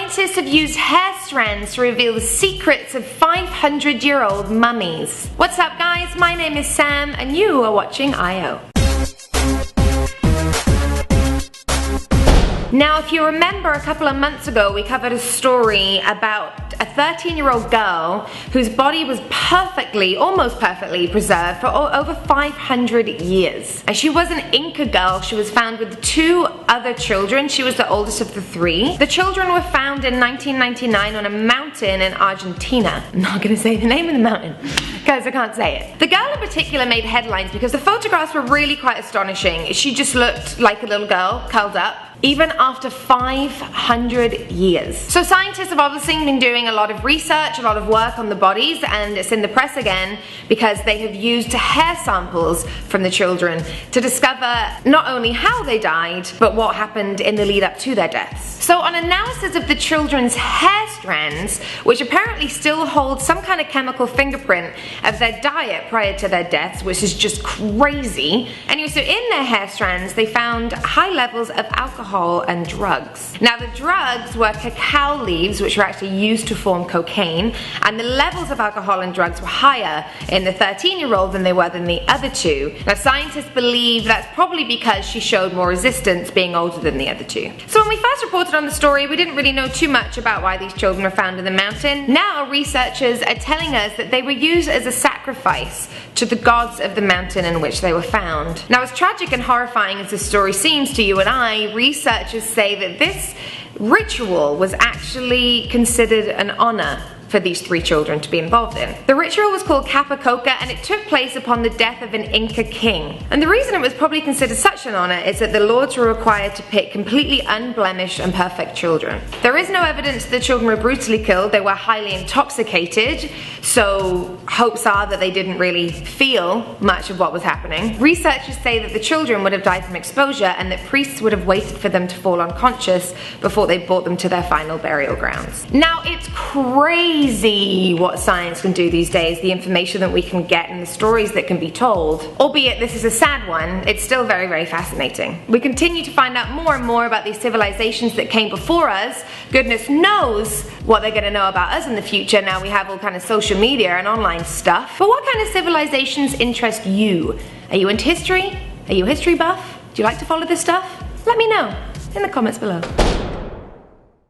scientists have used hair strands to reveal the secrets of 500-year-old mummies. What's up guys, my name is Sam and you are watching I.O. Now, if you remember, a couple of months ago we covered a story about a 13-year-old girl whose body was almost perfectly preserved for over 500 years. And she was an Inca girl. She was found with 2 other children. She was the oldest of the 3. The children were found in 1999 on a mountain in Argentina. I'm not going to say the name of the mountain because I can't say it. The girl in particular made headlines because the photographs were really quite astonishing. She just looked like a little girl curled up, even after 500 years. So scientists have obviously been doing a lot of research, a lot of work on the bodies, and it's in the press again because they have used hair samples from the children to discover not only how they died, but what happened in the lead up to their deaths. So on analysis of the children's hair strands, which apparently still hold some kind of chemical fingerprint of their diet prior to their deaths, which is just crazy. Anyway, so in their hair strands, they found high levels of alcohol and drugs. Now the drugs were cacao leaves, which were actually used to form cocaine, and the levels of alcohol and drugs were higher in the 13-year-old than they were than the other 2. Now scientists believe that's probably because she showed more resistance being older than the other 2. So when we first reported on the story, we didn't really know too much about why these children were found in the mountain. Now researchers are telling us that they were used as a sacrifice to the gods of the mountain in which they were found. Now as tragic and horrifying as this story seems to you and I, researchers say that this ritual was actually considered an honor for these 3 children to be involved in. The ritual was called Capacoca and it took place upon the death of an Inca king. And the reason it was probably considered such an honor is that the lords were required to pick completely unblemished and perfect children. There is no evidence that the children were brutally killed. They were highly intoxicated, so hopes are that they didn't really feel much of what was happening. Researchers say that the children would have died from exposure and that priests would have waited for them to fall unconscious before they brought them to their final burial grounds. Now it's crazy what science can do these days, the information that we can get and the stories that can be told. Albeit this is a sad one, it's still very, very fascinating. We continue to find out more and more about these civilizations that came before us. Goodness knows what they're going to know about us in the future. Now we have all kind of social media and online stuff. But what kind of civilizations interest you? Are you into history? Are you a history buff? Do you like to follow this stuff? Let me know in the comments below.